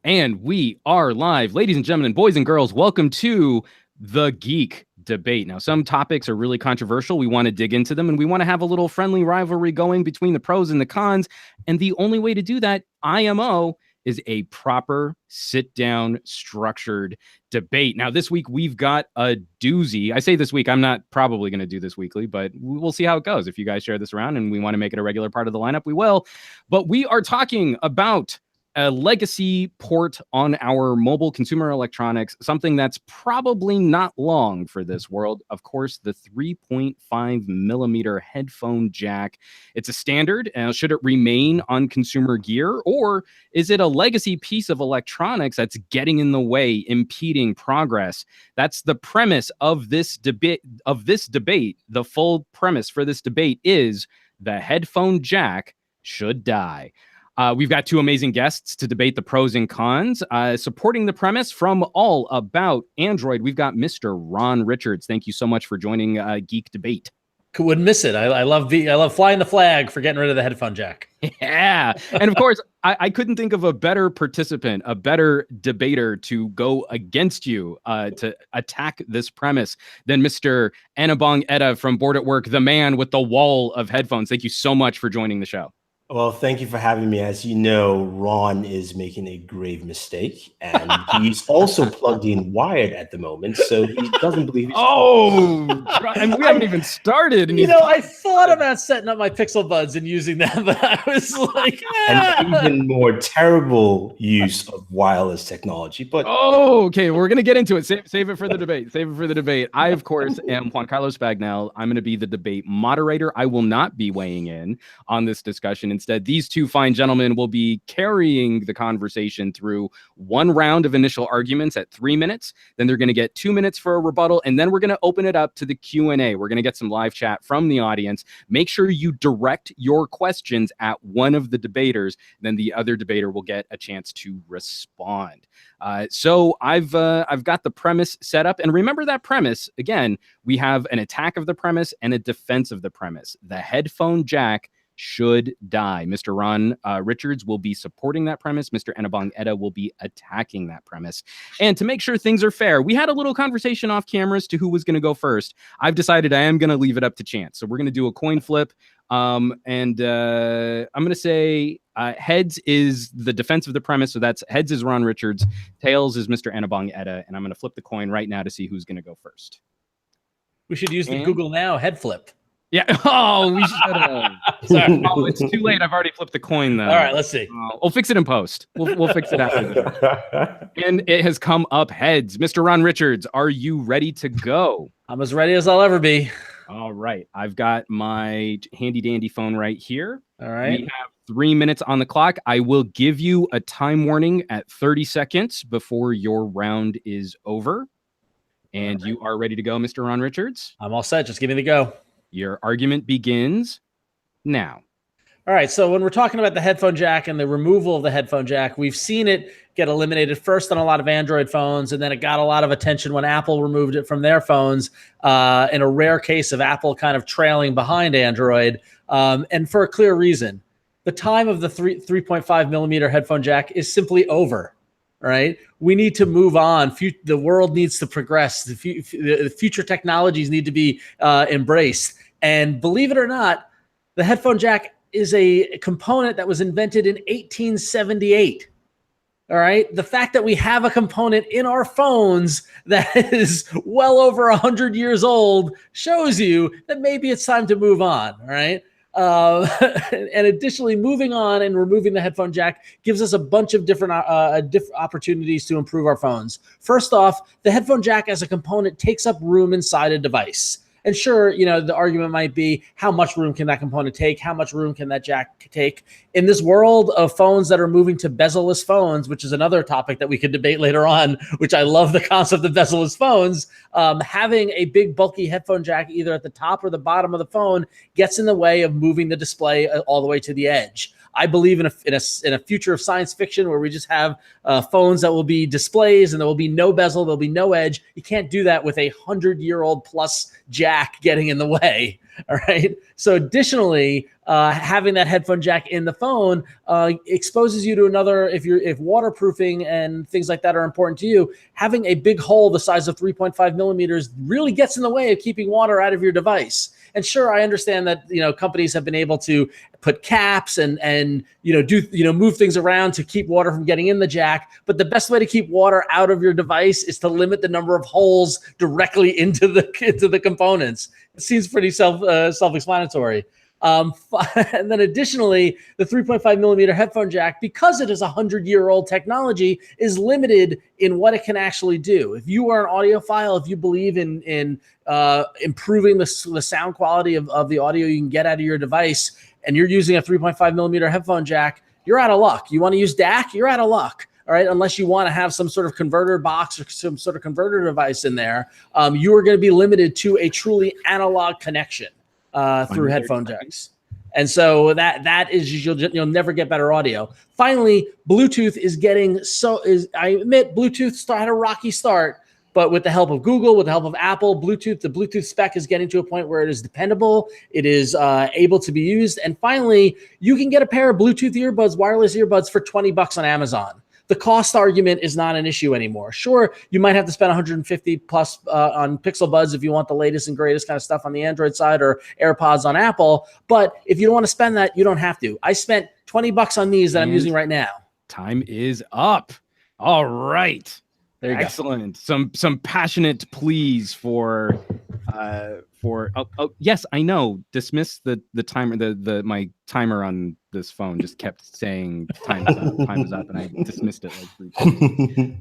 And we are live. Ladies and gentlemen, boys and girls, welcome to the Geek Debate. Now, some topics are really controversial. We want to dig into them, and we want to have a little friendly rivalry going between the pros and the cons. And the only way to do that, IMO, is a proper sit-down, structured debate. Now, this week, we've got a doozy. I say this week, I'm not probably going to do this weekly, but we'll see how it goes. If you guys share this around and we want to make it a regular part of the lineup, we will. But we are talking about a legacy port on our mobile consumer electronics, something that's probably not long for this world. Of course, the 3.5 millimeter headphone jack. It's a standard. Should it remain on consumer gear, or is it a legacy piece of electronics that's getting in the way, impeding progress? That's the premise of this debate. The full premise for this debate is the headphone jack should die. We've got two amazing guests to debate the pros and cons. Supporting the premise from All About Android, we've got Mr. Ron Richards. Thank you so much for joining Geek Debate. Wouldn't miss it. I love flying the flag for getting rid of the headphone jack. Yeah. And of course, I couldn't think of a better participant, a better debater to go against you, to attack this premise than Mr. Anubong Etta from Board at Work, the man with the wall of headphones. Thank you so much for joining the show. Well, thank you for having me. As you know, Ron is making a grave mistake, and he's also plugged in wired at the moment, so he doesn't believe. And we haven't even started. And I thought about setting up my Pixel Buds and using them, but I was like, an even more terrible use of wireless technology. But okay, we're gonna get into it. Save it for the debate. Save it for the debate. I, of course, am Juan Carlos Bagnell. I'm going to be the debate moderator. I will not be weighing in on this discussion. Instead, these two fine gentlemen will be carrying the conversation through one round of initial arguments at 3 minutes. Then they're going to get 2 minutes for a rebuttal, and then we're going to open it up to the Q&A. We're going to get some live chat from the audience. Make sure you direct your questions at one of the debaters. Then the other debater will get a chance to respond. So I've got the premise set up, and remember that premise again. We have an attack of the premise and a defense of the premise. The headphone jack should die. Mr. Ron Richards will be supporting that premise. Mr. Anubong Etta will be attacking that premise. And to make sure things are fair, we had a little conversation off cameras to who was going to go first. I've decided I am going to leave it up to chance. So we're going to do a coin flip. I'm going to say heads is the defense of the premise. So that's heads is Ron Richards. Tails is Mr. Anubong Etta. And I'm going to flip the coin right now to see who's going to go first. We should use the Google Now head flip. Yeah. Oh, we should have. Sorry. Oh, it's too late. I've already flipped the coin, though. All right, let's see. We'll fix it in post. We'll fix it after this. And it has come up heads. Mr. Ron Richards, are you ready to go? I'm as ready as I'll ever be. All right. I've got my handy dandy phone right here. All right. We have 3 minutes on the clock. I will give you a time warning at 30 seconds before your round is over. And you are ready to go, Mr. Ron Richards? I'm all set. Just give me the go. Your argument begins now. All right. So when we're talking about the headphone jack and the removal of the headphone jack, we've seen it get eliminated first on a lot of Android phones, and then it got a lot of attention when Apple removed it from their phones, in a rare case of Apple kind of trailing behind Android, and for a clear reason. The time of the 3.5 millimeter headphone jack is simply over. Right? We need to move on. The world needs to progress. The future technologies need to be embraced. And believe it or not, the headphone jack is a component that was invented in 1878. All right. The fact that we have a component in our phones that is well over 100 years old shows you that maybe it's time to move on. All right. And additionally, moving on and removing the headphone jack gives us a bunch of different opportunities to improve our phones. First off, the headphone jack as a component takes up room inside a device. And sure, the argument might be, how much room can that component take? How much room can that jack take? In this world of phones that are moving to bezel-less phones, which is another topic that we could debate later on, which I love the concept of bezel-less phones, having a big bulky headphone jack either at the top or the bottom of the phone gets in the way of moving the display all the way to the edge. I believe in a future of science fiction where we just have phones that will be displays and there will be no bezel, there'll be no edge. You can't do that with a 100-year-old plus jack getting in the way. All right. So additionally, having that headphone jack in the phone exposes you to another, if waterproofing and things like that are important to you, having a big hole the size of 3.5 millimeters really gets in the way of keeping water out of your device. And sure, I understand that, companies have been able to put caps and move things around to keep water from getting in the jack. But the best way to keep water out of your device is to limit the number of holes directly into the components. It seems pretty self-explanatory. And then additionally, the 3.5 millimeter headphone jack, because it is 100-year-old technology, is limited in what it can actually do. If you are an audiophile, if you believe in improving the sound quality of the audio you can get out of your device, and you're using a 3.5 millimeter headphone jack, you're out of luck. You want to use DAC, you're out of luck. All right, unless you want to have some sort of converter box or some sort of converter device in there, you are going to be limited to a truly analog connection through headphone jacks. And so that is, you'll never get better audio. Finally, Bluetooth I admit Bluetooth had a rocky start, but with the help of Google, with the help of Apple, the Bluetooth spec is getting to a point where it is dependable. It is able to be used. And finally, you can get a pair of Bluetooth earbuds, wireless earbuds for $20 on Amazon. The cost argument is not an issue anymore. Sure, you might have to spend 150 plus on Pixel Buds if you want the latest and greatest kind of stuff on the Android side, or AirPods on Apple. But if you don't want to spend that, you don't have to. I spent $20 on these that I'm using right now. Time is up. All right. There you Excellent. Go. Some passionate pleas for yes, I know. Dismiss the timer. My timer on this phone just kept saying time is up, and I dismissed it like 3 times.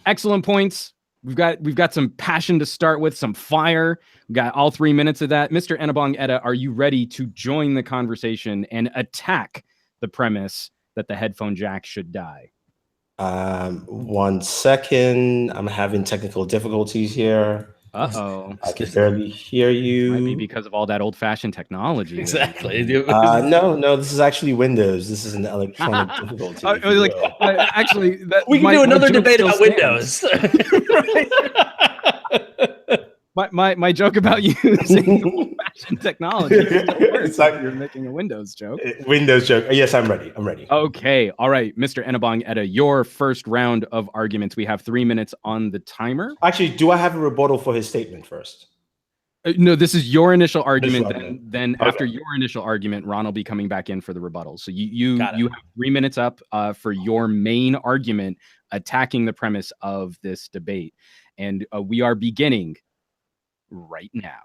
Excellent points. We've got some passion to start with, some fire. We've got all 3 minutes of that. Mr. Enabong Etta, are you ready to join the conversation and attack the premise that the headphone jack should die? 1 second. I'm having technical difficulties here. Uh-oh. I can barely hear you. Might be because of all that old-fashioned technology. Exactly. No, this is actually Windows. This is an electronic difficulty. Actually, we can do another debate about Windows. My joke about using old-fashioned technology. It's like you're making a Windows joke. Windows joke. Yes, I'm ready. Okay. All right, Mr. Enabong Etta, your first round of arguments. We have 3 minutes on the timer. Actually, do I have a rebuttal for his statement first? No, this is your initial argument. Then Okay. After your initial argument, Ron will be coming back in for the rebuttal. So you have 3 minutes up for your main argument, attacking the premise of this debate. And we are beginning right now.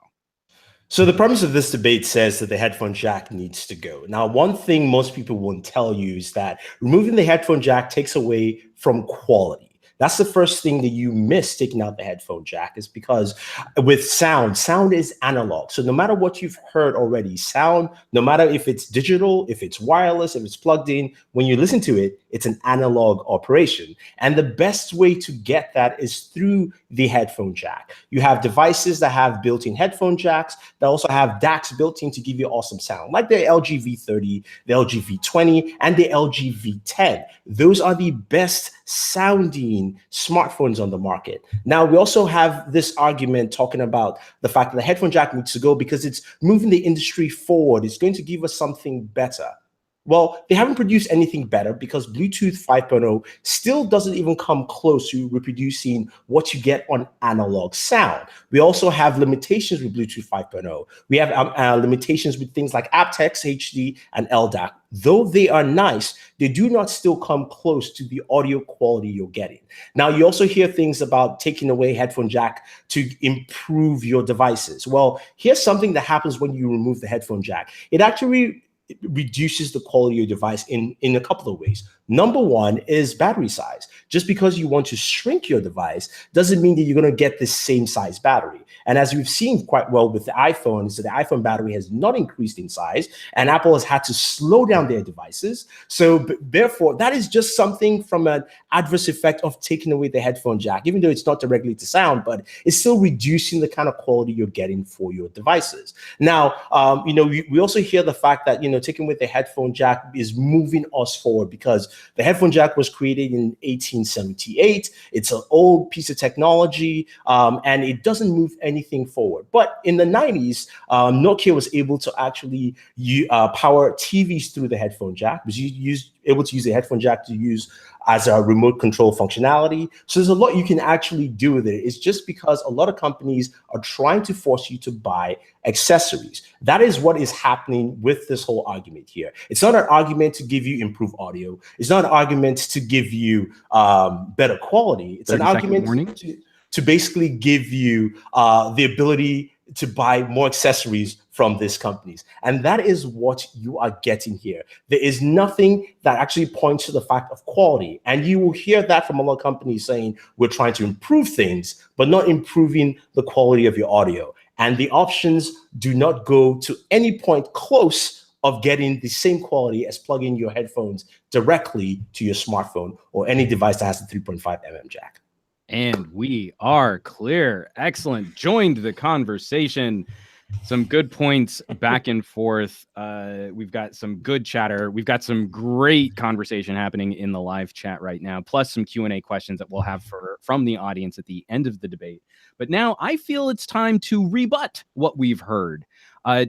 So the premise of this debate says that the headphone jack needs to go. Now, one thing most people won't tell you is that removing the headphone jack takes away from quality. That's the first thing that you miss taking out the headphone jack, is because with sound is analog. So no matter what you've heard already, sound, no matter if it's digital, if it's wireless, if it's plugged in, when you listen to it, it's an analog operation. And the best way to get that is through the headphone jack. You have devices that have built-in headphone jacks that also have DACs built in to give you awesome sound, like the LG V30, the LG V20, and the LG V10. Those are the best sounding smartphones on the market. Now, we also have this argument talking about the fact that the headphone jack needs to go because it's moving the industry forward. It's going to give us something better. Well, they haven't produced anything better because Bluetooth 5.0 still doesn't even come close to reproducing what you get on analog sound. We also have limitations with Bluetooth 5.0. We have limitations with things like aptX, HD, and LDAC. Though they are nice, they do not still come close to the audio quality you're getting. Now, you also hear things about taking away headphone jack to improve your devices. Well, here's something that happens when you remove the headphone jack. It actually reduces the quality of your device in a couple of ways. Number one is battery size. Just because you want to shrink your device doesn't mean that you're going to get the same size battery. And as we've seen quite well with the iPhone, so the iPhone battery has not increased in size, and Apple has had to slow down their devices. So therefore, that is just something from an adverse effect of taking away the headphone jack, even though it's not directly to sound, but it's still reducing the kind of quality you're getting for your devices. Now, we also hear the fact that, taking away the headphone jack is moving us forward, because the headphone jack was created in 1878. It's an old piece of technology, and it doesn't move anything forward. But in the 90s, Nokia was able to actually power TVs through the headphone jack, because you able to use the headphone jack to use as a remote control functionality. So there's a lot you can actually do with it. It's just because a lot of companies are trying to force you to buy accessories. That is what is happening with this whole argument here. It's not an argument to give you improved audio. It's not an argument to give you better quality. It's an argument to basically give you the ability to buy more accessories from these companies. And that is what you are getting here. There is nothing that actually points to the fact of quality. And you will hear that from a lot of companies saying, we're trying to improve things, but not improving the quality of your audio. And the options do not go to any point close of getting the same quality as plugging your headphones directly to your smartphone or any device that has a 3.5mm jack. And we are clear. Excellent. Joined the conversation. Some good points back and forth. We've got some good chatter. We've got some great conversation happening in the live chat right now, plus some Q&A questions that we'll have from the audience at the end of the debate. But now I feel it's time to rebut what we've heard.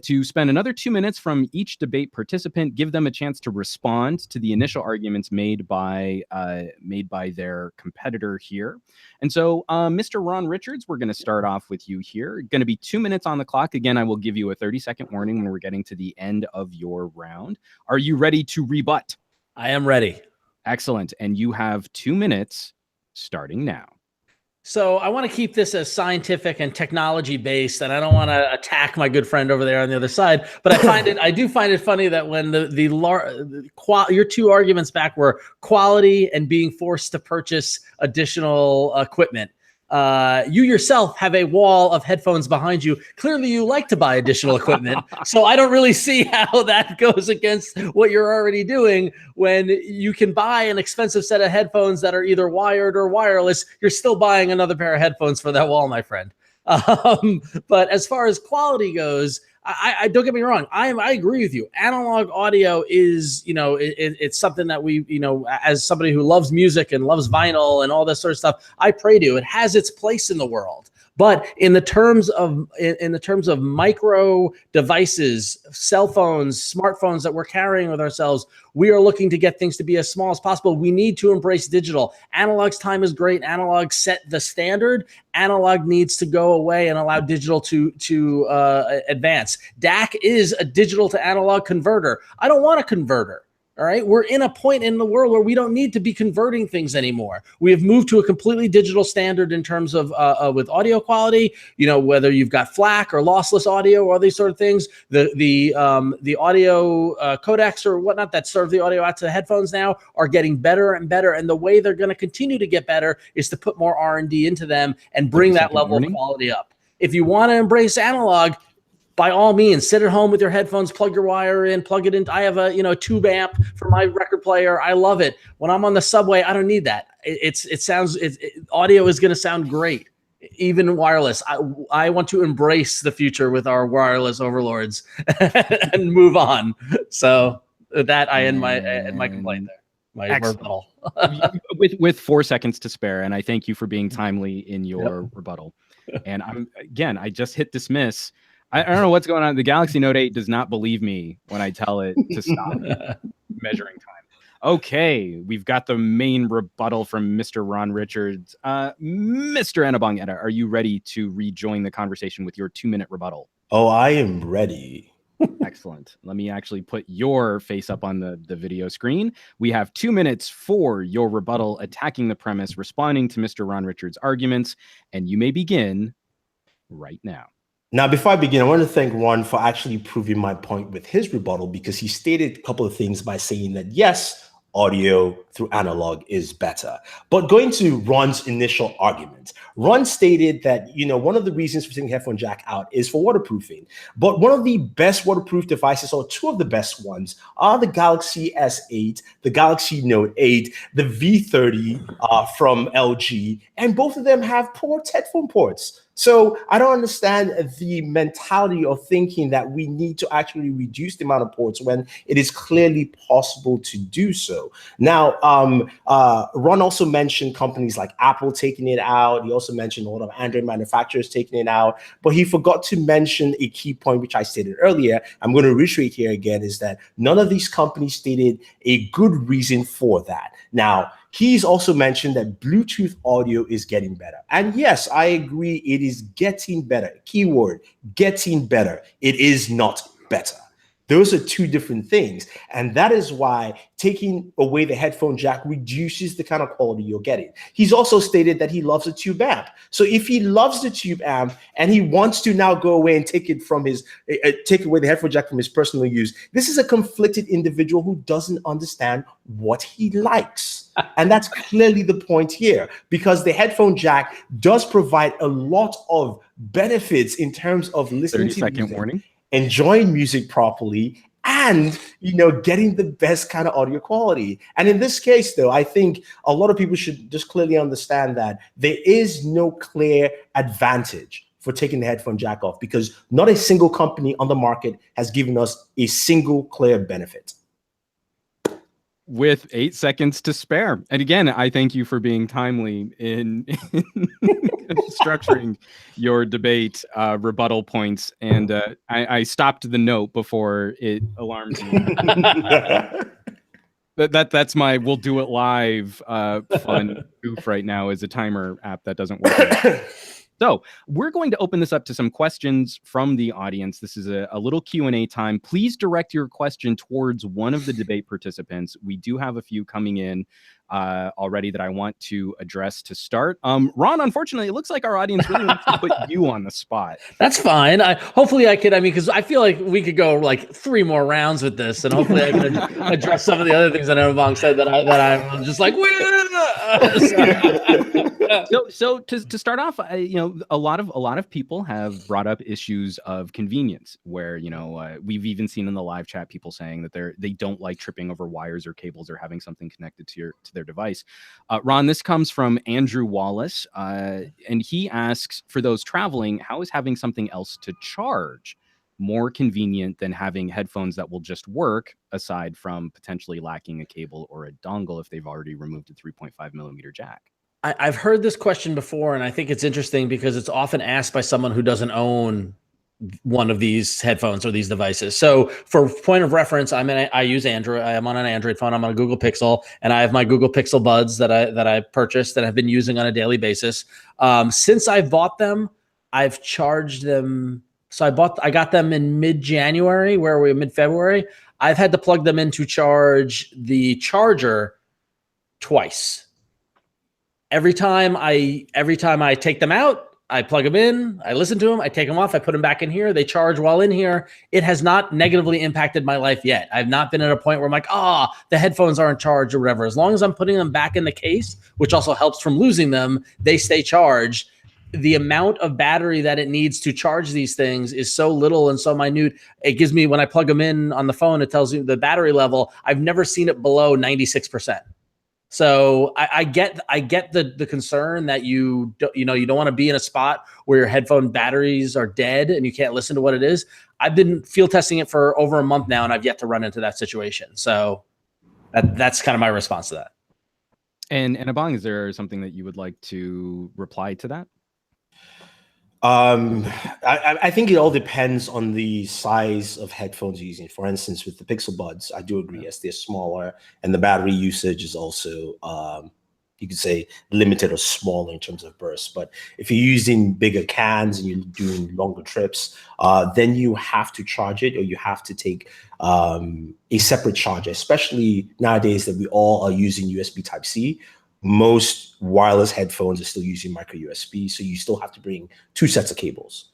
To spend another 2 minutes from each debate participant, give them a chance to respond to the initial arguments made by their competitor here. And so, Mr. Ron Richards, we're going to start off with you here. Going to be 2 minutes on the clock. Again, I will give you a 30-second warning when we're getting to the end of your round. Are you ready to rebut? I am ready. Excellent. And you have 2 minutes starting now. So I want to keep this as scientific and technology based, and I don't want to attack my good friend over there on the other side. But I do find it funny that when your two arguments back were quality and being forced to purchase additional equipment. You yourself have a wall of headphones behind you. Clearly, you like to buy additional equipment. So I don't really see how that goes against what you're already doing. When you can buy an expensive set of headphones that are either wired or wireless, you're still buying another pair of headphones for that wall, my friend. But as far as quality goes, I don't get me wrong. I agree with you. Analog audio is, it's something that we, as somebody who loves music and loves vinyl and all this sort of stuff, I pray to. It has its place in the world. But in the terms of micro devices, cell phones, smartphones that we're carrying with ourselves, we are looking to get things to be as small as possible. We need to embrace digital. Analog's time is great. Analog set the standard. Analog needs to go away and allow digital to advance. DAC is a digital to analog converter. I don't want a converter. All right. We're in a point in the world where we don't need to be converting things anymore. We have moved to a completely digital standard in terms of with audio quality, whether you've got FLAC or lossless audio or these sort of things, the audio codecs or whatnot that serve the audio out to the headphones now are getting better and better. And the way they're going to continue to get better is to put more R&D into them and bring that level of quality up. If you want to embrace analog, by all means, sit at home with your headphones, plug your wire in, plug it in. I have a tube amp for my record player. I love it. When I'm on the subway, I don't need that. Audio is going to sound great, even wireless. I want to embrace the future with our wireless overlords and move on. So that I end my complaint there. My rebuttal. with 4 seconds to spare, and I thank you for being timely in your rebuttal. And I just hit dismiss. I don't know what's going on. The Galaxy Note 8 does not believe me when I tell it to stop measuring time. Okay, we've got the main rebuttal from Mr. Ron Richards. Mr. Anabong Etta, are you ready to rejoin the conversation with your 2-minute rebuttal? Oh, I am ready. Excellent. Let me actually put your face up on the video screen. We have 2 minutes for your rebuttal, attacking the premise, responding to Mr. Ron Richards' arguments, and you may begin right now. Now, before I begin, I want to thank Ron for actually proving my point with his rebuttal, because he stated a couple of things by saying that, yes, audio through analog is better. But going to Ron's initial argument, Ron stated that, one of the reasons for taking headphone jack out is for waterproofing. But one of the best waterproof devices, or two of the best ones, are the Galaxy S8, the Galaxy Note 8, the V30 from LG, and both of them have headphone ports. So I don't understand the mentality of thinking that we need to actually reduce the amount of ports when it is clearly possible to do so. Now, Ron also mentioned companies like Apple taking it out. He also mentioned a lot of Android manufacturers taking it out, but he forgot to mention a key point, which I stated earlier. I'm going to reiterate here again, is that none of these companies stated a good reason for that. Now, he's also mentioned that Bluetooth audio is getting better. And yes, I agree, it is getting better. Keyword, getting better. It is not better. Those are two different things. And that is why taking away the headphone jack reduces the kind of quality you're getting. He's also stated that he loves a tube amp. So if he loves the tube amp and he wants to now go away and take it from take away the headphone jack from his personal use, this is a conflicted individual who doesn't understand what he likes. And that's clearly the point here, because the headphone jack does provide a lot of benefits in terms of listening to music, warning. Enjoying music properly, and getting the best kind of audio quality. And in this case, though, I think a lot of people should just clearly understand that there is no clear advantage for taking the headphone jack off, because not a single company on the market has given us a single clear benefit. With 8 seconds to spare. And again, I thank you for being timely in structuring your debate rebuttal points. And I stopped the note before it alarmed me. That's my we'll do it live fun goof right now, is a timer app that doesn't work. So we're going to open this up to some questions from the audience. This is a little Q&A time. Please direct your question towards one of the debate participants. We do have a few coming in already that I want to address to start. Ron, unfortunately, it looks like our audience really wants to put you on the spot. That's fine. Hopefully I could, because I feel like we could go like 3 more rounds with this, and hopefully I can address some of the other things that Anubang said that I'm just like, So to start off, a lot of people have brought up issues of convenience, where we've even seen in the live chat people saying that they don't like tripping over wires or cables or having something connected to their device. Ron, this comes from Andrew Wallace, and he asks, for those traveling, how is having something else to charge more convenient than having headphones that will just work, aside from potentially lacking a cable or a dongle if they've already removed a 3.5 millimeter jack? I've heard this question before, and I think it's interesting because it's often asked by someone who doesn't own one of these headphones or these devices. So for point of reference, I use Android. I am on an Android phone. I'm on a Google Pixel, and I have my Google Pixel Buds that I purchased that I've been using on a daily basis. Since I've bought them, I've charged them. So I got them in mid-January, where we're mid-February. I've had to plug them in to charge the charger twice. Every time I take them out, I plug them in, I listen to them, I take them off, I put them back in here. They charge while in here. It has not negatively impacted my life yet. I've not been at a point where I'm like, the headphones aren't charged or whatever. As long as I'm putting them back in the case, which also helps from losing them, they stay charged. The amount of battery that it needs to charge these things is so little and so minute. It gives me, when I plug them in on the phone, it tells you the battery level. I've never seen it below 96%. So I get the concern that you don't want to be in a spot where your headphone batteries are dead and you can't listen to what it is. I've been field testing it for over a month now, and I've yet to run into that situation. So that's kind of my response to that. And Abang, is there something that you would like to reply to that? I think it all depends on the size of headphones you're using. For instance, with the Pixel Buds, I do agree, yes, they're smaller, and the battery usage is also, you could say, limited or smaller in terms of bursts. But if you're using bigger cans and you're doing longer trips, then you have to charge it, or you have to take a separate charger, especially nowadays that we all are using USB Type-C. Most wireless headphones are still using micro USB, so you still have to bring 2 sets of cables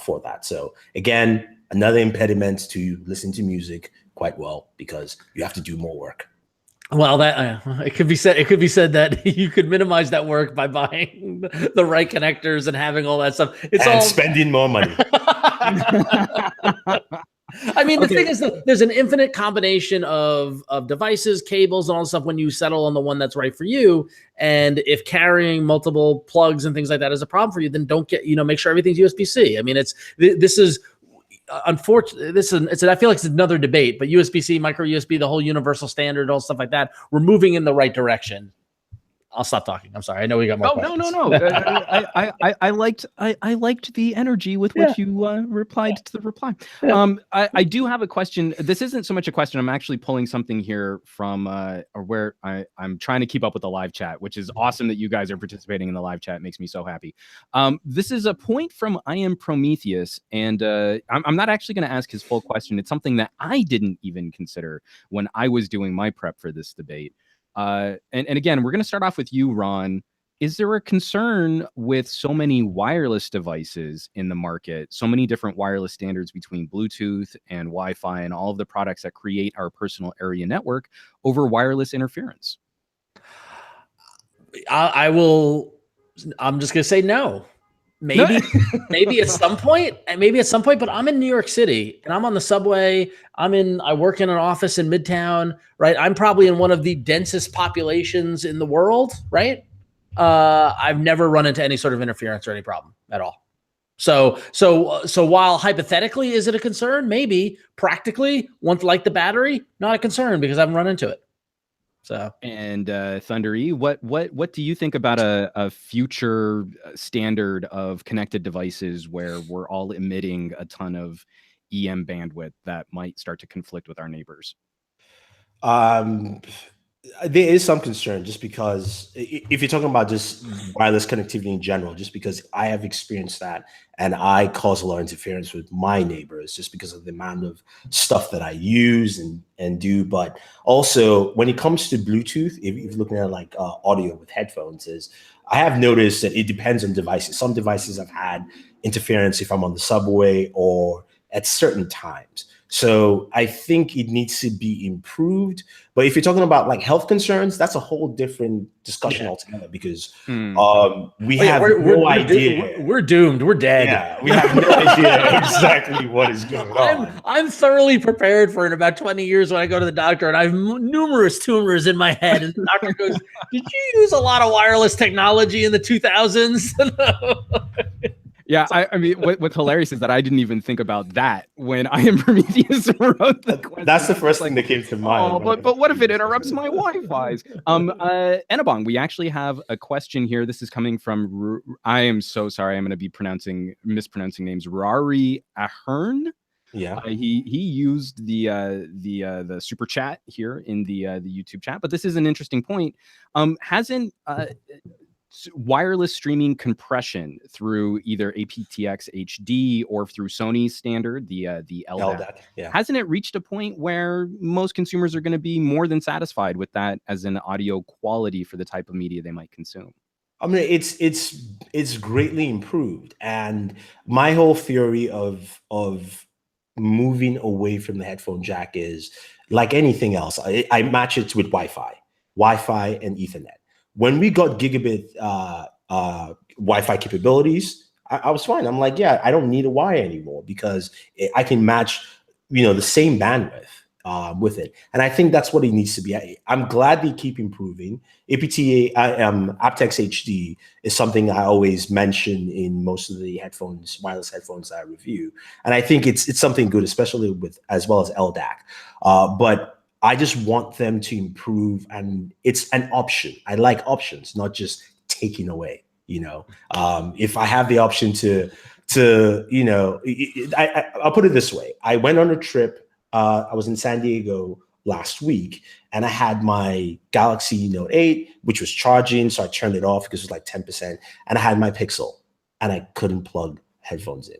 for that. So again, another impediment to listening to music quite well, because you have to do more work. Well, that it could be said. It could be said that you could minimize that work by buying the right connectors and having all that stuff. It's and all spending more money. I mean, the thing is that there's an infinite combination of devices, cables, and all this stuff when you settle on the one that's right for you. And if carrying multiple plugs and things like that is a problem for you, then don't get, make sure everything's USB-C. I mean, this is unfortunately, I feel like it's another debate, but USB-C, micro USB, the whole universal standard, all stuff like that, we're moving in the right direction. I'll stop talking. I'm sorry. I know we got more. No. I liked the energy with which you replied to the reply. Yeah. I do have a question. This isn't so much a question. I'm actually pulling something here from or where I'm trying to keep up with the live chat, which is awesome that you guys are participating in the live chat. It makes me so happy. This is a point from I Am Prometheus, and I'm not actually going to ask his full question. It's something that I didn't even consider when I was doing my prep for this debate. And again, we're going to start off with you, Ron. Is there a concern with so many wireless devices in the market, so many different wireless standards between Bluetooth and Wi-Fi and all of the products that create our personal area network over wireless interference? I'm just going to say no. Maybe at some point, but I'm in New York City and I'm on the subway. I work in an office in Midtown, right? I'm probably in one of the densest populations in the world, right? I've never run into any sort of interference or any problem at all. So while hypothetically, is it a concern? Maybe. Practically, like the battery, not a concern because I haven't run into it. So, and Thunder E, what do you think about a future standard of connected devices where we're all emitting a ton of EM bandwidth that might start to conflict with our neighbors? There is some concern just because if you're talking about just wireless connectivity in general, just because I have experienced that and I cause a lot of interference with my neighbors just because of the amount of stuff that I use and do. But also when it comes to Bluetooth, if you're looking at like audio with headphones, I have noticed that it depends on devices. Some devices have had interference if I'm on the subway or at certain times. So I think it needs to be improved. But if you're talking about like health concerns, that's a whole different discussion altogether because we have no idea. We're doomed. We're dead. Yeah, we have no idea exactly what is going on. I'm thoroughly prepared for it in about 20 years when I go to the doctor and I have numerous tumors in my head. And the doctor goes, "Did you use a lot of wireless technology in the 2000s?" Yeah, I mean, what's hilarious is that I didn't even think about that when I Am Prometheus wrote the question. That's the first thing that came to mind. Oh, but what if it interrupts my Wi-Fi's? Enabong, we actually have a question here. This is coming from, I am so sorry, I'm going to be mispronouncing names. Rari Ahern. Yeah, he used the super chat here in the YouTube chat, but this is an interesting point. Hasn't wireless streaming compression through either aptX HD or through Sony's standard, the LDAC, hasn't it reached a point where most consumers are going to be more than satisfied with that as an audio quality for the type of media they might consume? I mean, it's greatly improved, and my whole theory of moving away from the headphone jack is like anything else. I match it with Wi-Fi and Ethernet. When we got gigabit Wi-Fi capabilities, I was fine. I'm like, yeah, I don't need a wire anymore because I can match, the same bandwidth with it. And I think that's what it needs to be. I'm glad they keep improving. aptX HD is something I always mention in most of the wireless headphones that I review. And I think it's something good, especially as well as LDAC. But I just want them to improve, and it's an option. I like options, not just taking away. If I have the option I'll put it this way. I went on a trip. I was in San Diego last week, and I had my Galaxy Note 8, which was charging, so I turned it off because it was like 10%, and I had my Pixel, and I couldn't plug headphones in,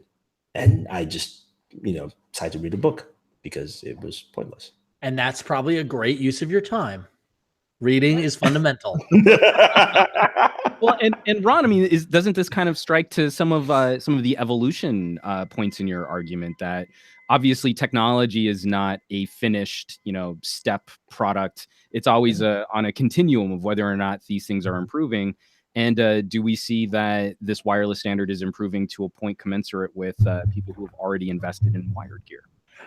and I just decided to read a book because it was pointless. And that's probably a great use of your time. Reading is fundamental. Well, and Ron, I mean, doesn't this kind of strike to some of the evolution points in your argument that obviously technology is not a finished, step product. It's always on a continuum of whether or not these things are improving. And do we see that this wireless standard is improving to a point commensurate with people who have already invested in wired gear?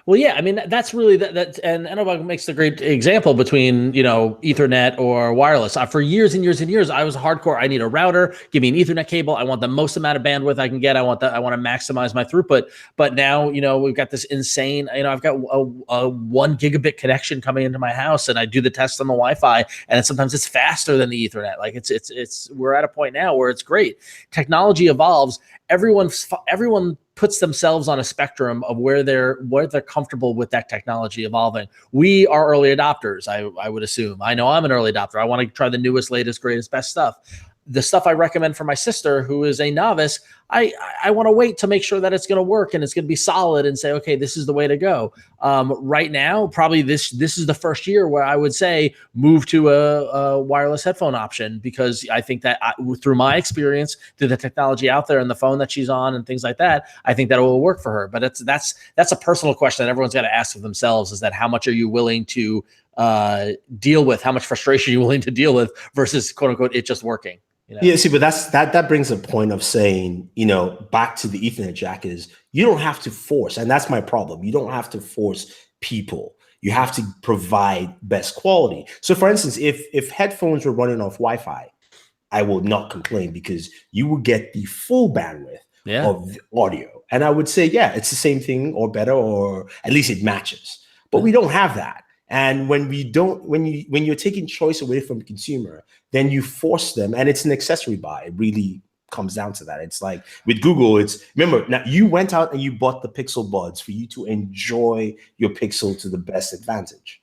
Well, yeah, I mean, that's really that, and Anubhav makes the great example between, Ethernet or wireless. For years and years and years, I was hardcore. I need a router. Give me an Ethernet cable. I want the most amount of bandwidth I can get. I want to maximize my throughput. But now, we've got this insane, I've got a 1 gigabit connection coming into my house, and I do the test on the Wi-Fi, and sometimes it's faster than the Ethernet. Like we're at a point now where it's great. Technology evolves. Everyone puts themselves on a spectrum of where they're comfortable with that technology evolving. We are early adopters, I would assume. I know I'm an early adopter. I want to try the newest, latest, greatest, best stuff. The stuff I recommend for my sister, who is a novice, I want to wait to make sure that it's going to work and it's going to be solid and say, okay, this is the way to go. Right now, probably this is the first year where I would say move to a wireless headphone option, because I think that through my experience, through the technology out there and the phone that she's on and things like that, I think that it will work for her. But that's a personal question that everyone's got to ask of themselves, is that how much are you willing to deal with? How much frustration are you willing to deal with versus quote unquote it just working? Yeah, see, but that brings a point of saying, back to the Ethernet jack, is you don't have to force, and that's my problem. You don't have to force people. You have to provide best quality. So for instance, if headphones were running off Wi-Fi, I will not complain, because you will get the full bandwidth of audio. And I would say, yeah, it's the same thing or better, or at least it matches. But we don't have that. And when you're taking choice away from the consumer, then you force them, and it's an accessory buy. It really comes down to that. It's like with Google, remember, now you went out and you bought the Pixel Buds for you to enjoy your Pixel to the best advantage.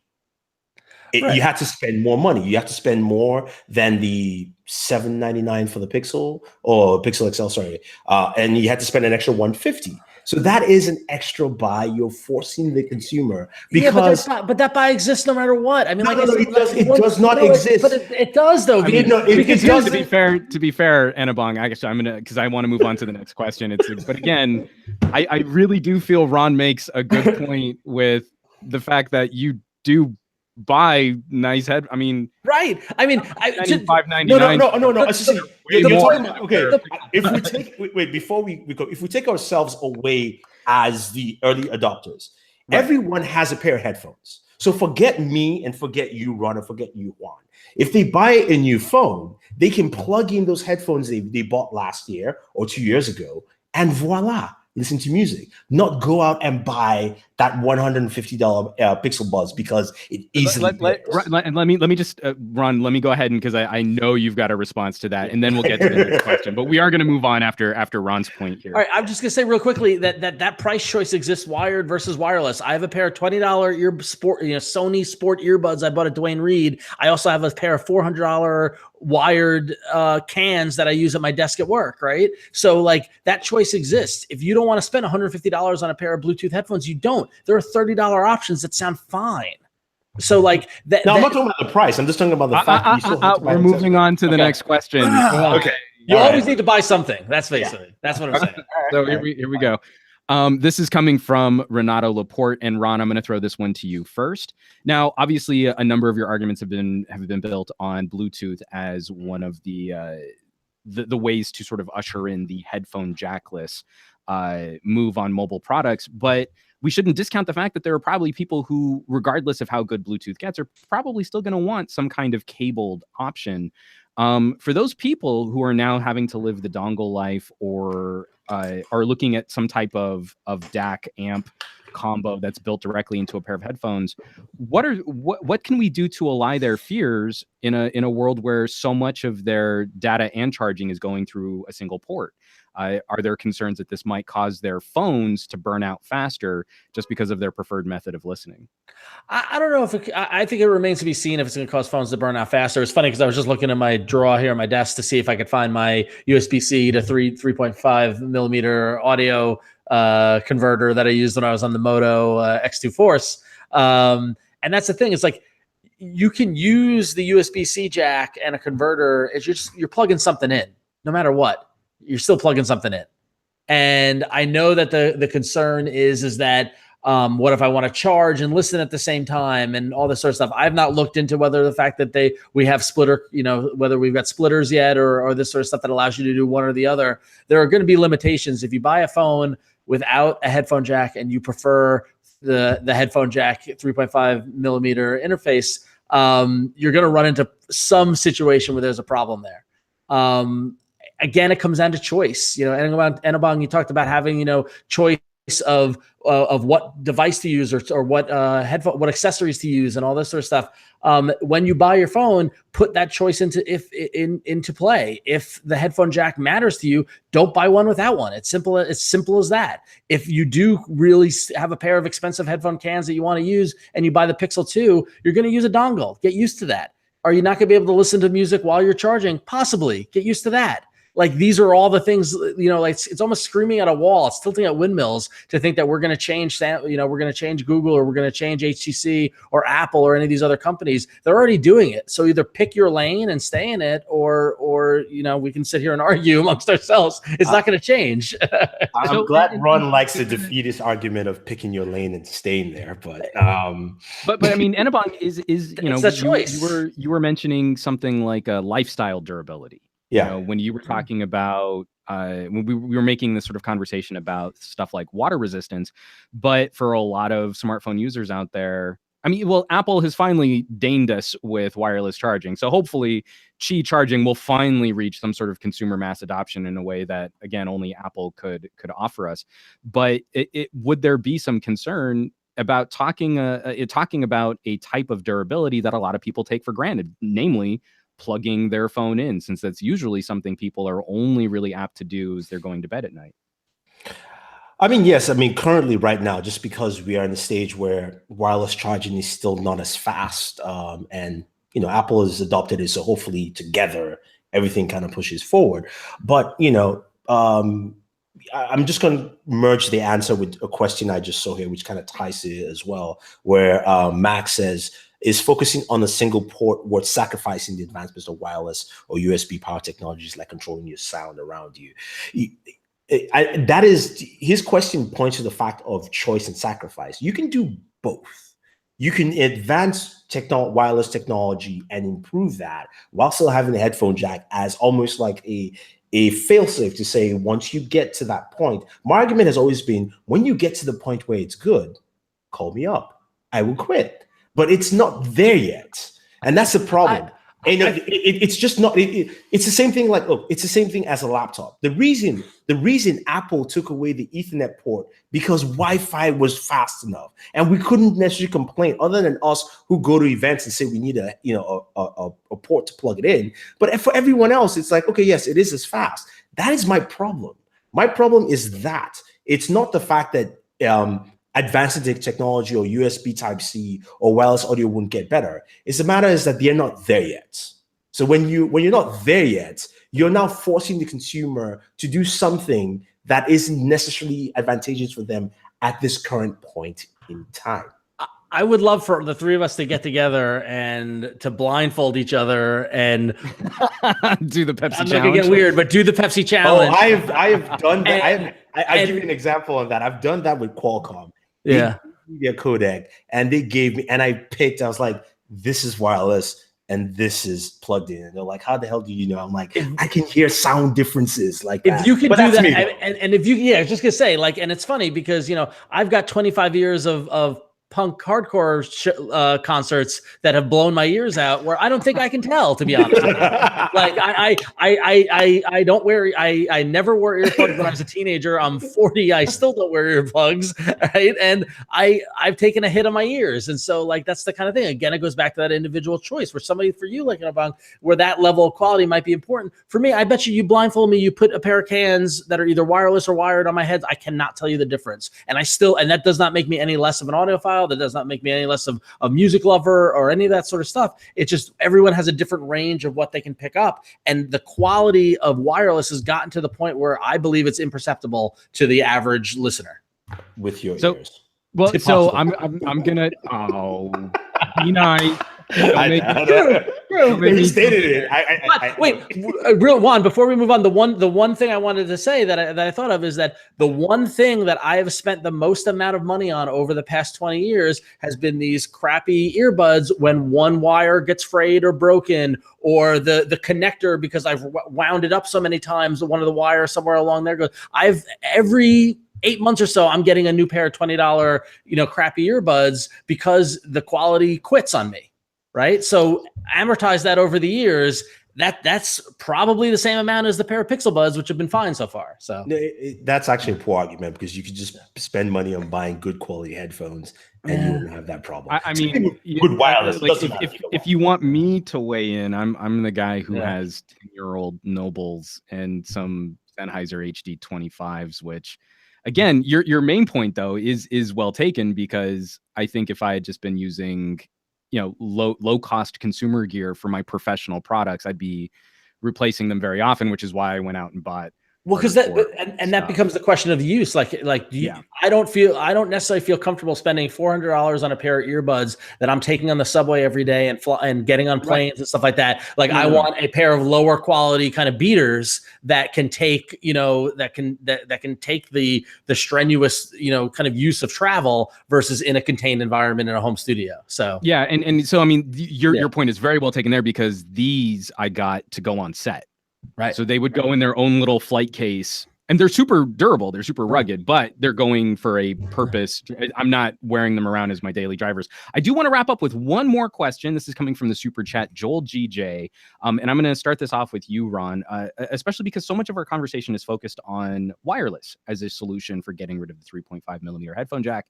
You had to spend more money. You have to spend more than the $799 for the Pixel, or Pixel XL, sorry. And you had to spend an extra $150. So that is an extra buy. You're forcing the consumer, because but that buy exists no matter what. I mean, it does not exist. But it does, though. To be fair, Anubhav, I guess I'm gonna, because I want to move on to the next question. But again, I really do feel Ron makes a good point with the fact that you do buy nice head. I mean, right. I mean, $599. No. Okay. If we take before we go, if we take ourselves away as the early adopters, everyone has a pair of headphones. So forget me and forget you, Ron, and forget you, Juan. If they buy a new phone, they can plug in those headphones they bought last year or 2 years ago, and voila, listen to music. Not go out and buy that $150 Pixel Buds, because it easily. Let me just Ron. Let me go ahead, and because I know you've got a response to that, and then we'll get to the next question. But we are going to move on after Ron's point here. All right, I'm just going to say real quickly that price choice exists, wired versus wireless. I have a pair of $20 Sony Sport earbuds I bought at Duane Reade. I also have a pair of $400 wired cans that I use at my desk at work, right? So like that choice exists. If you don't want to spend $150 on a pair of Bluetooth headphones, you don't. There are $30 options that sound fine. So like that. No, I'm not talking about the price. I'm just talking about the fact that you still have to buy we're moving on to the next question. Okay. You always need to buy something. That's basically that's what I'm saying. So here we go. This is coming from Renato Laporte, and Ron, I'm going to throw this one to you first. Now, obviously, a number of your arguments have been built on Bluetooth as one of the ways to sort of usher in the headphone jackless move on mobile products, but we shouldn't discount the fact that there are probably people who, regardless of how good Bluetooth gets, are probably still going to want some kind of cabled option. For those people who are now having to live the dongle life, or are looking at some type of DAC amp combo that's built directly into a pair of headphones, what can we do to allay their fears in a world where so much of their data and charging is going through a single port? Are there concerns that this might cause their phones to burn out faster just because of their preferred method of listening? I don't know if I think it remains to be seen if it's going to cause phones to burn out faster. It's funny because I was just looking at my drawer here on my desk to see if I could find my USB-C to 3.5 millimeter audio converter that I used when I was on the Moto X2 Force. And that's the thing. It's like you can use the USB-C jack and a converter. You're plugging something in, no matter what. You're still plugging something in. And I know that the concern is that What if I want to charge and listen at the same time and all this sort of stuff? I've not looked into whether the fact that we have splitter, whether we've got splitters yet or this sort of stuff that allows you to do one or the other. There are going to be limitations. If you buy a phone without a headphone jack and you prefer the headphone jack 3.5 millimeter interface, you're going to run into some situation where there's a problem there. Again, it comes down to choice. Enabong, you talked about having, choice of what device to use or what what accessories to use and all this sort of stuff. When you buy your phone, put that choice into play. If the headphone jack matters to you, don't buy one without one. It's simple as that. If you do really have a pair of expensive headphone cans that you want to use and you buy the Pixel 2, you're going to use a dongle. Get used to that. Are you not going to be able to listen to music while you're charging? Possibly. Get used to that. Like, these are all the things, like it's almost screaming at a wall. It's tilting at windmills to think that we're going to change, we're going to change Google or we're going to change HTC or Apple or any of these other companies. They're already doing it. So either pick your lane and stay in it, or we can sit here and argue amongst ourselves. It's not going to change. I'm glad Ron likes the defeatist argument of picking your lane and staying there, but I mean, Enabong is it's a choice. You were mentioning something like a lifestyle durability. Yeah. When you were talking about when we were making this sort of conversation about stuff like water resistance, but for a lot of smartphone users out there, Apple has finally deigned us with wireless charging. So hopefully Qi charging will finally reach some sort of consumer mass adoption in a way that, again, only Apple could offer us. But would there be some concern about talking about a type of durability that a lot of people take for granted, namely plugging their phone in, since that's usually something people are only really apt to do as they're going to bed at night? Yes. Currently right now, just because we are in a stage where wireless charging is still not as fast, and Apple has adopted it, so hopefully together everything kind of pushes forward. But I'm just going to merge the answer with a question I just saw here, which kind of ties to it as well, where Max says, is focusing on a single port worth sacrificing the advancements of wireless or USB power technologies like controlling your sound around you? That is, his question points to the fact of choice and sacrifice. You can do both. You can advance wireless technology and improve that while still having the headphone jack as almost like a failsafe to say, once you get to that point. My argument has always been, when you get to the point where it's good, call me up. I will quit. But it's not there yet, and that's the problem. It's just not. It's the same thing. It's the same thing as a laptop. The reason Apple took away the Ethernet port because Wi-Fi was fast enough, and we couldn't necessarily complain, other than us who go to events and say we need a port to plug it in. But for everyone else, it's like, okay, yes, it is as fast. That is my problem. My problem is that it's not the fact that advanced technology or USB Type-C or wireless audio wouldn't get better. It's the matter is that they're not there yet. So when you're not there yet, you're now forcing the consumer to do something that isn't necessarily advantageous for them at this current point in time. I would love for the three of us to get together and to blindfold each other and do the Pepsi challenge. I'm making it weird, but do the Pepsi challenge. Oh, I have done that. I'll give you an example of that. I've done that with Qualcomm. Yeah. Their codec, and they gave me, and I picked. I was like, "This is wireless, and this is plugged in." And they're like, "How the hell do you know?" I'm like, "I can hear sound differences like that." If you can do that, and if you, I was just gonna say, and it's funny because I've got 25 years of punk hardcore concerts that have blown my ears out, where I don't think I can tell, to be honest. I don't wear, I never wore earplugs when I was a teenager. I'm 40. I still don't wear earplugs. Right. And I've taken a hit on my ears. And so that's the kind of thing. Again, it goes back to that individual choice for somebody, for you, where that level of quality might be important. For me, I bet you blindfold me, you put a pair of cans that are either wireless or wired on my head. I cannot tell you the difference. And that does not make me any less of an audiophile. That does not make me any less of a music lover or any of that sort of stuff. It's just everyone has a different range of what they can pick up. And the quality of wireless has gotten to the point where I believe it's imperceptible to the average listener. With your ears. Well, so I'm gonna be nice. They stated it. Wait, real Juan. Before we move on, the one thing I wanted to say that I thought of is that the one thing that I have spent the most amount of money on over the past 20 years has been these crappy earbuds when one wire gets frayed or broken, or the connector, because I've wound it up so many times, one of the wires somewhere along there goes. Every 8 months or so, I'm getting a new pair of $20, crappy earbuds because the quality quits on me. Right. So amortize that over the years. That's probably the same amount as the pair of Pixel Buds, which have been fine so far. So that's actually a poor argument, because you could just spend money on buying good quality headphones and you wouldn't have that problem. I mean, good wireless. Like, if you want me to weigh in, I'm the guy who has 10-year-old Nobles and some Sennheiser HD 25s, which, again, your main point though is well taken, because I think if I had just been using low cost consumer gear for my professional products, I'd be replacing them very often, which is why I went out and bought. Well, because that becomes the question of use. I don't necessarily feel comfortable spending $400 on a pair of earbuds that I'm taking on the subway every day and getting on planes and stuff like that. I want a pair of lower quality kind of beaters that can take, that can take the strenuous, kind of use of travel versus in a contained environment in a home studio. So yeah, and so I mean, your point is very well taken there, because these I got to go on set. Right. So they would go in their own little flight case, and they're super durable. They're super rugged, but they're going for a purpose. I'm not wearing them around as my daily drivers. I do want to wrap up with one more question. This is coming from the super chat, Joel GJ. And I'm going to start this off with you, Ron, especially because so much of our conversation is focused on wireless as a solution for getting rid of the 3.5 millimeter headphone jack.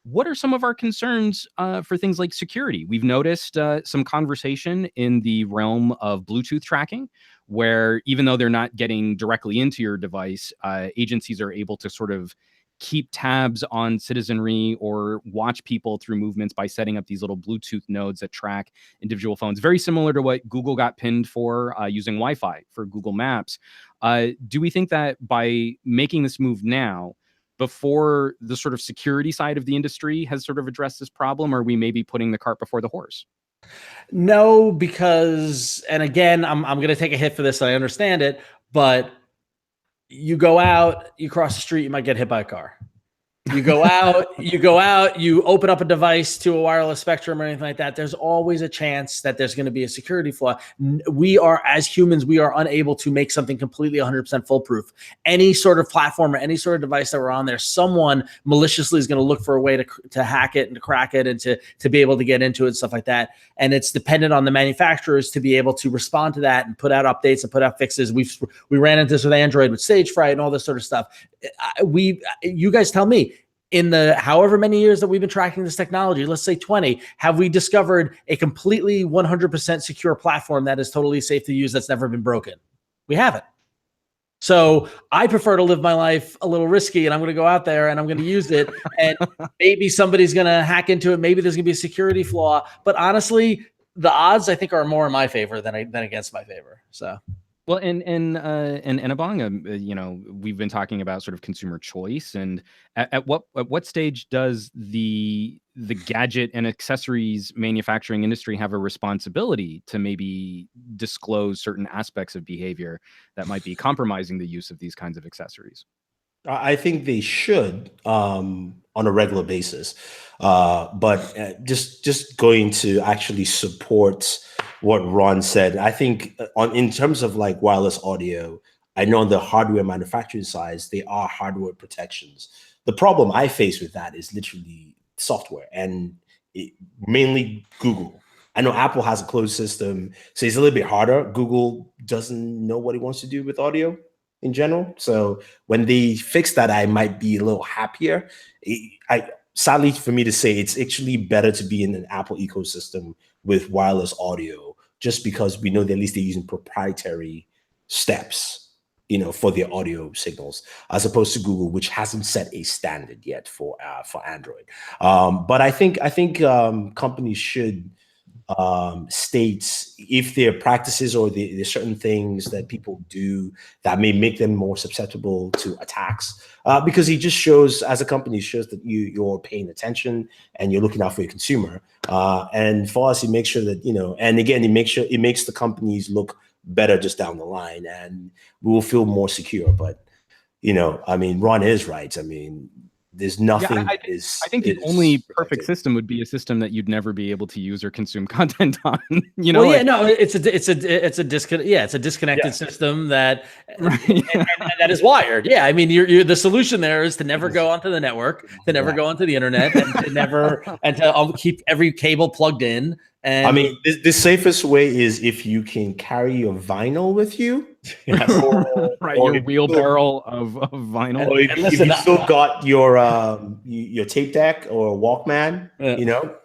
What are some of our concerns for things like security? We've noticed some conversation in the realm of Bluetooth tracking, where even though they're not getting directly into your device, agencies are able to sort of keep tabs on citizenry or watch people through movements by setting up these little Bluetooth nodes that track individual phones. Very similar to what Google got pinned for using Wi-Fi for Google Maps. Do we think that by making this move now, before the sort of security side of the industry has sort of addressed this problem, or are we maybe putting the cart before the horse? No, because, and again, I'm going to take a hit for this. I understand it, but you go out, you cross the street, you might get hit by a car. You go out, you open up a device to a wireless spectrum or anything like that. There's always a chance that there's going to be a security flaw. We are, as humans, we are unable to make something completely 100% foolproof. Any sort of platform or any sort of device that we're on there, someone maliciously is going to look for a way to hack it and to crack it and to be able to get into it and stuff like that. And it's dependent on the manufacturers to be able to respond to that and put out updates and put out fixes. We ran into this with Android, with Stage Fright and all this sort of stuff. You guys tell me, in the however many years that we've been tracking this technology, let's say 20, have we discovered a completely 100% secure platform that is totally safe to use, that's never been broken? We haven't. So I prefer to live my life a little risky, and I'm going to go out there and I'm going to use it, and maybe somebody's going to hack into it. Maybe there's going to be a security flaw, but honestly, the odds I think are more in my favor than against my favor. So. Well, and Abong, we've been talking about sort of consumer choice, and at what stage does the gadget and accessories manufacturing industry have a responsibility to maybe disclose certain aspects of behavior that might be compromising the use of these kinds of accessories? I think they should on a regular basis, but just going to actually support what Ron said. I think in terms of like wireless audio, I know on the hardware manufacturing side, they are hardware protections. The problem I face with that is literally software, and mainly Google. I know Apple has a closed system, so it's a little bit harder. Google doesn't know what it wants to do with audio in general. So when they fix that, I might be a little happier. Sadly for me to say, it's actually better to be in an Apple ecosystem with wireless audio, just because we know that at least they're using proprietary steps, for the audio signals, as opposed to Google, which hasn't set a standard yet for Android. But I think companies should states if there are practices or there's certain things that people do that may make them more susceptible to attacks. Because he just shows, as a company, shows that you're paying attention and you're looking out for your consumer. And for us, he makes sure that, and again, it makes the companies look better just down the line, and we will feel more secure. But, I mean, Ron is right. I mean, there's nothing. I think the only perfect system would be a system that you'd never be able to use or consume content on. It's a disconnected system that and that is wired. Yeah, I mean, the solution there is to never go onto the network, to never go onto the internet, and to keep every cable plugged in. And I mean, the safest way is if you can carry your vinyl with you. Your wheelbarrow of vinyl. Or if you still got your tape deck or Walkman,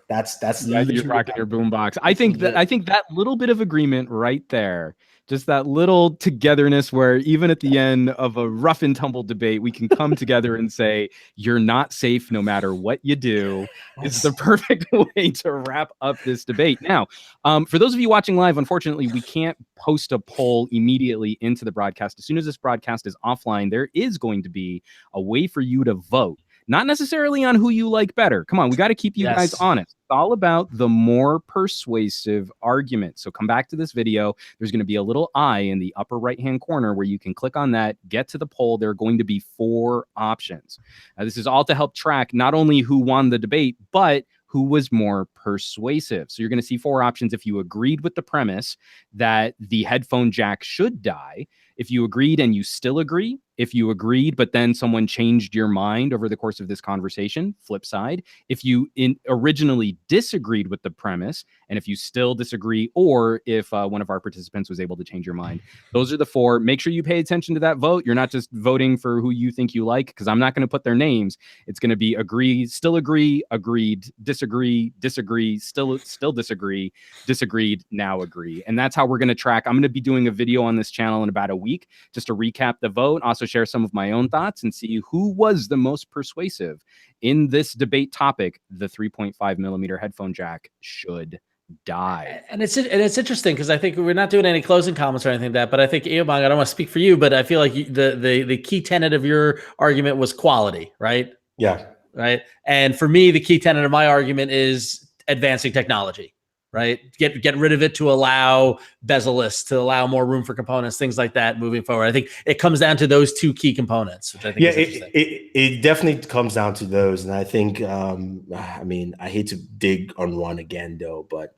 that's you're rocking your boombox. I think that little bit of agreement right there, just that little togetherness where even at the end of a rough and tumble debate, we can come together and say, you're not safe no matter what you do, is the perfect way to wrap up this debate. Now, for those of you watching live, unfortunately, we can't post a poll immediately into the broadcast. As soon as this broadcast is offline, there is going to be a way for you to vote. Not necessarily on who you like better. Come on, we got to keep you guys honest. It's all about the more persuasive argument. So come back to this video. There's going to be a little eye in the upper right-hand corner where you can click on that, get to the poll. There are going to be 4 options. This is all to help track not only who won the debate, but who was more persuasive. So you're going to see 4 options if you agreed with the premise that the headphone jack should die. If you agreed and you still agree, if you agreed, but then someone changed your mind over the course of this conversation, flip side. If you originally disagreed with the premise, and if you still disagree, or if one of our participants was able to change your mind, those are the 4. Make sure you pay attention to that vote. You're not just voting for who you think you like, because I'm not going to put their names. It's going to be agree, still agree, agreed, disagree, disagree, still disagree, disagreed, now agree. And that's how we're going to track. I'm going to be doing a video on this channel in about a week just to recap the vote, also share some of my own thoughts and see who was the most persuasive in this debate topic. The 3.5 millimeter headphone jack should die. And it's interesting because I think we're not doing any closing comments or anything like that, but I think, Eobong, I don't want to speak for you, but I feel like the key tenet of your argument was quality, right? Yeah. Right. And for me, the key tenet of my argument is advancing technology. Right. Get rid of it to allow bezel-less, to allow more room for components, things like that moving forward. I think it comes down to those 2 key components, which I think is interesting. It definitely comes down to those. And I think, I mean, I hate to dig on Ron again, though, but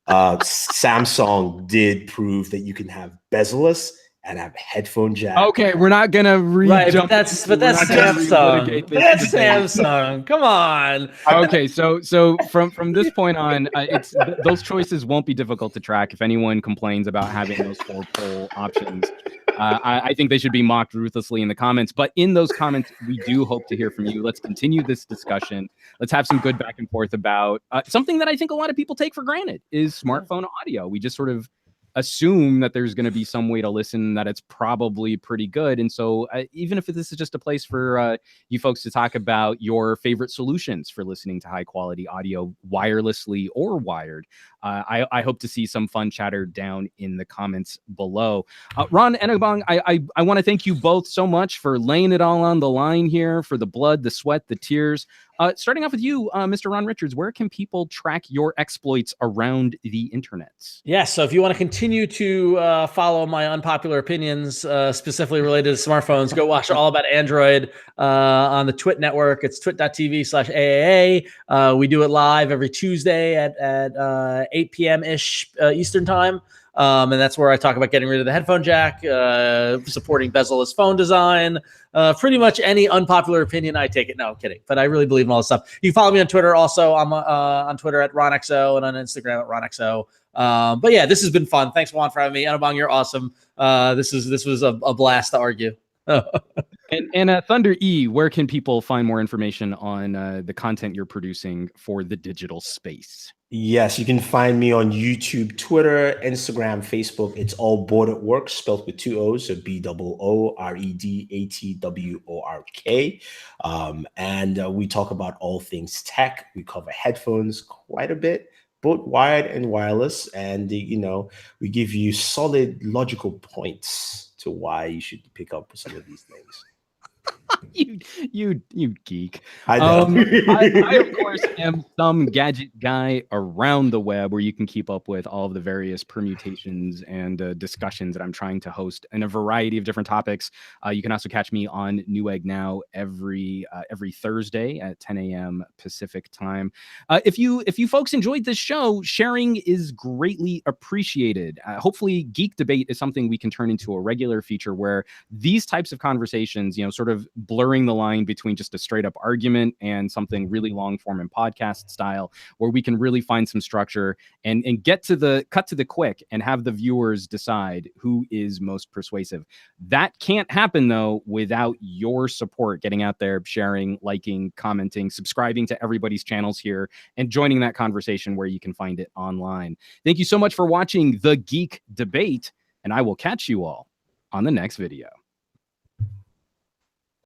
Samsung did prove that you can have bezel-less and have headphone jack. Okay, we're not gonna but that's Samsung. That's Samsung. Come on. Okay, so from this point on, it's those choices won't be difficult to track. If anyone complains about having those 4 poll options, I think they should be mocked ruthlessly in the comments. But in those comments, we do hope to hear from you. Let's continue this discussion. Let's have some good back and forth about something that I think a lot of people take for granted is smartphone audio. We just sort of assume that there's going to be some way to listen, that it's probably pretty good. And so even if this is just a place for you folks to talk about your favorite solutions for listening to high quality audio wirelessly or wired, I hope to see some fun chatter down in the comments below. Ron and Eobong, I want to thank you both so much for laying it all on the line here, for the blood, the sweat, the tears. Starting off with you, Mr. Ron Richards, where can people track your exploits around the internet? Yes, so if you want to continue to follow my unpopular opinions, specifically related to smartphones, go watch All About Android on the Twit network. It's twit.tv/AAA. We do it live every Tuesday at 8 p.m.-ish Eastern time. And that's where I talk about getting rid of the headphone jack, supporting bezel-less phone design, pretty much any unpopular opinion, I take it. No, I'm kidding. But I really believe in all this stuff. You can follow me on Twitter also. I'm on Twitter at RonXO and on Instagram at RonXO. But yeah, this has been fun. Thanks, Juan, for having me. Eobong, you're awesome. This was a blast to argue. And Thunder E, where can people find more information on the content you're producing for the digital space? Yes, you can find me on YouTube, Twitter, Instagram, Facebook. It's all Bored at Work, spelled with 2 O's, so BOOREDATWORK. And we talk about all things tech. We cover headphones quite a bit. both wired and wireless, and we give you solid logical points to why you should pick up some of these things. you geek. I know. I of course am some gadget guy around the web where you can keep up with all of the various permutations and discussions that I'm trying to host in a variety of different topics. You can also catch me on Newegg Now every Thursday at 10 a.m. Pacific time. If you folks enjoyed this show, sharing is greatly appreciated. Hopefully, Geek Debate is something we can turn into a regular feature where these types of conversations, sort of blurring the line between just a straight up argument and something really long form and podcast style, where we can really find some structure and cut to the quick and have the viewers decide who is most persuasive. That can't happen though without your support, getting out there, sharing, liking, commenting, subscribing to everybody's channels here, and joining that conversation where you can find it online. Thank you so much for watching The Geek Debate, and I will catch you all on the next video.